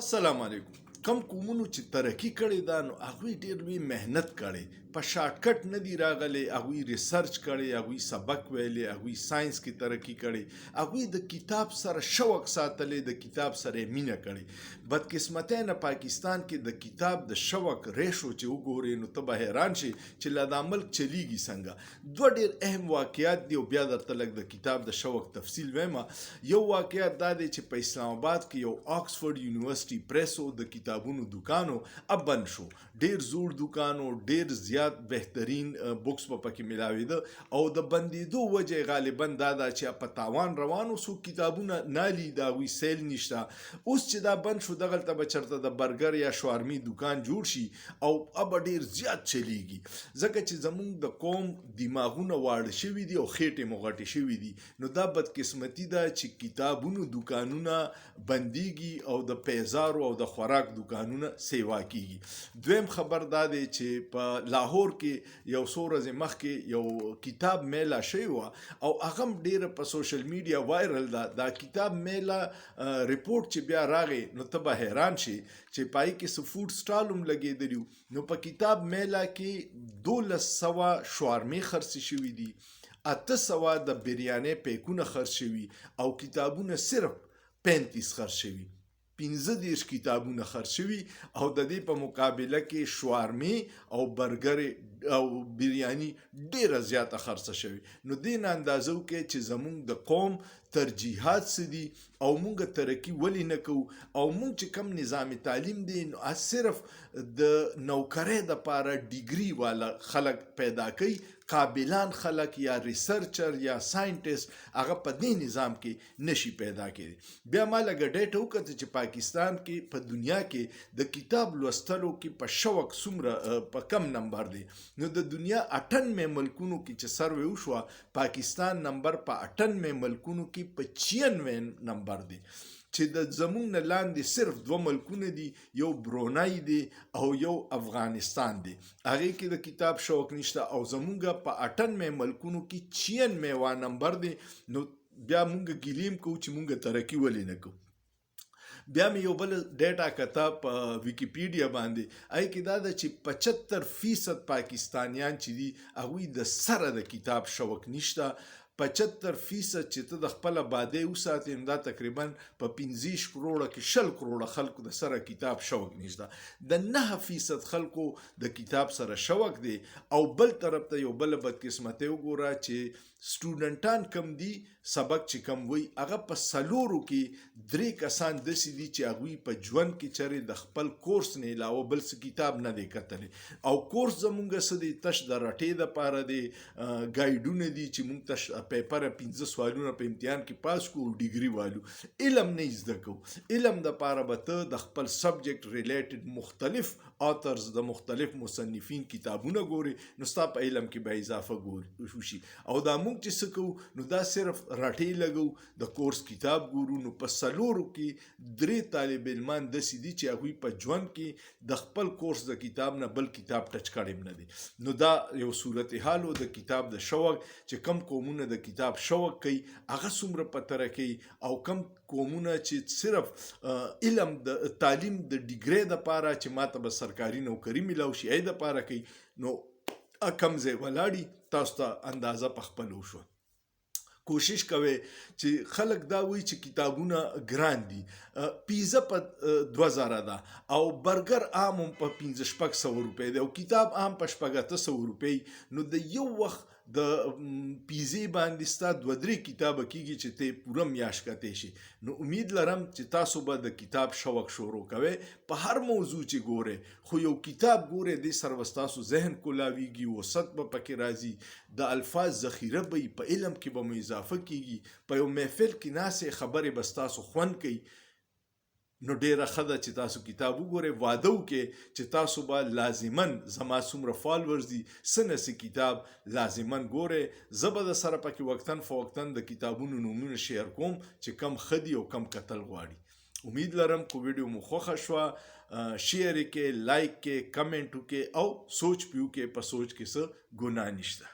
السلام علیکم. کم قومونو چې ترقي کړې ده نو هغوی ډېر لوی محنت کړی، په شارټکټ نه دي راغلی. هغوی ریسرچ کړی، هغوی سبق ویلی، هغوی ساینس کې ترقي کړی، هغوی د کتاب سره شوق ساتلی، د کتاب سره یې مینه کړې. بدقسمتۍ نه پاکستان کې د کتاب د شوق ریشو چې وګورې نو ته به حیران شي چې لا دا ملک چلیږي څنګه. دوه ډېر اهم واقعیات دي او بیا درته لږ د کتاب د شوق تفصیل ویمه. یو واقعیت دا دی چې په اسلام آباد کې یو آکسفورډ یونیورسټي پریسو د کتابونو دکانو اب بند شو. ډېر زوړ دکانو، ډېر زیات بهترین بوکس به پکې میلاوېده او د بندېدو وجه غالبا دا ده چې په تاوان روانو څوک کتابونه نالي، د هغوی سیل نشته. اوس چې دا بند شو دغلته به چېرته د برګر یا شوارمي دکان جوړ شي او اب ډېر زیات چلیږي، ځکه چې زمونږ د قوم دماغونه واړه شوي دي او خېټې مو غټې شوي دي. نو دا بدقسمتي ده چې کتابونو دکانونه بندېږي او د پیزارو او د خوراک دکانونه سیوا کیږي. دویم خبر دا دی چې په لاهور کې یو څو ورځې مخکې یو کتاب میله شوې وه او هغه هم ډېره په سوشل میډیا وایرل ده. دا کتاب میله ریپورټ چې بیا راغی نو ته به حیران شي چې پای کې څه فوډ سټال هم لګېدلي وو. نو په کتاب میله کې 1200 شوارمې خرڅې شوي دي، 800 د بریانۍ پیکونه خرڅ شوي او کتابونه صرف 35 خرڅ شوي. 15 کتابونه خرڅ شوي او د دې په مقابله کې شوارمې او برګر او بریاني ډیره زیاته خرڅه شوي. نو دې نه اندازه وکړئ چې زمونږ د قوم ترجیحات څه دي او مونږ ترقي ولې نه کوو. او مونږ چې کم نظام تعلیم دی نو صرف د نوکرۍ دپاره ډیګري والا خلک پیدا کوي، قابلان خلک یا ریسرچر یا ساینټسټ هغه په دې نظام کې نشي پیدا کېدی. بیا ما لږه ډیټه وکړه چې پاکستان کې په دنیا کې د کتاب لوستلو کې په شوق څومره په کم نمبر دی. نو د دنیا 98 ملکونو کې چې سروې وشوه پاکستان نمبر په 98 ملکونو کې په 96 نمبر دی، چې د زمونږ نه لاندې صرف 2 ملکونه دي، یو برونای دی او یو افغانستان دی. هغې کې د کتاب شوق نشته او زمونږ په 98 ملکونو کې 96 نمبر دی. نو بیا مونږ ګیلیم کوو چې مونږ ترقي ولې نه کوو. بیا مې یو بل ډیټا کته په ویکیپیډیا باندې، هغې کې دا ده چې 75% پاکستانیان چې دي هغوی د سره د کتاب شوق نشته. 75% چې ته د خپله بادۍ وساتې نو دا تقریبا په 15 کروړه کې 20 کروړه خلکو د سره کتاب شوق نشته. د 9% خلکو د کتاب سره شوق دی. او بل طرف ته یو بل بدقسمتۍ وګوره چې سټوډنټان کم دي، سبق چې کم وي هغه په 4 کې 3 کسان داسې دي چې هغوی په ژوند کې چېرې د خپل کورس نه علاوه بل څه کتاب نه دی کتلی. او کورس زمونږ څه دی، تش د رټې دپاره دی، ګایډونه دي چې مونږ تش پیپره 15 سوالونه په امتحان کې پاس کړو، ډیګري والو. علم نه زده کوو. علم دپاره به ته د خپل سبجیکټ ریلیټډ مختلف آترز د مختلف مصنفین کتابونه ګورې نو ستا په علم کې به اضافه وشي. او دا مونږ چې څه کوو نو دا صرف رټې لګو، د کورس کتاب ګورو. نو په 4 کې 3 طالب علمان داسې دي چې هغوی په ژوند کې د خپل کورس د کتاب نه بل کتاب ټچ کړی نه دی. نو دا یو صورتحال و د کتاب د شوق چې کم قومونه د کتاب شوق کوي هغه څومره په ترقي، او کم قومونه چې صرف علم د تعلیم د ډیګرۍ دپاره چې ماته به سرکاري نوکري میلاو شي هغې دپاره کوي. نو کم ځای ولاړي، تاسو ته اندازه په خپل وشوه. کوشش کوئ چې خلک دا وایي چې کتابونه ګران دي. پیزا په 2000 ده او برګر عام هم په 1500 روپۍ دی او کتاب عام په 800 روپۍ. نو د یو وخت د پیزې باندې ستا 2-3 کتابه کیږي چې ته پوره میاشت کتی شي. نو امید لرم چې تاسو به د کتاب شوق شروع کوئ په هر موضوع چې ګورئ، خو یو کتاب ګورئ دې سره به ستاسو ذهن کولاویږي، وسط به پکې راځي، د الفاظ ذخیره به په علم کې به مو اضافه کیږي، په یو محفل کې ناستې خبرې به ستاسو خوند کوي. نو ډیره ښه ده چې تاسو کتاب وګورئ. واده وکړئ چې تاسو به لازماً زما څومره فالورز دي څه نه څه کتاب لازماً ګورئ. زه به در سره پکې وقتاً فوقتاً د کتابونو نومونه شیر کوم چې کم ښه دي او کم کتل غواړي. امید لرم که ویډیو مو خوښه شوه، شیر یې کړئ، لایک کړئ، کمنټ وکړئ او سوچ پې وکړئ. په سوچ کې څه ګناه نشته.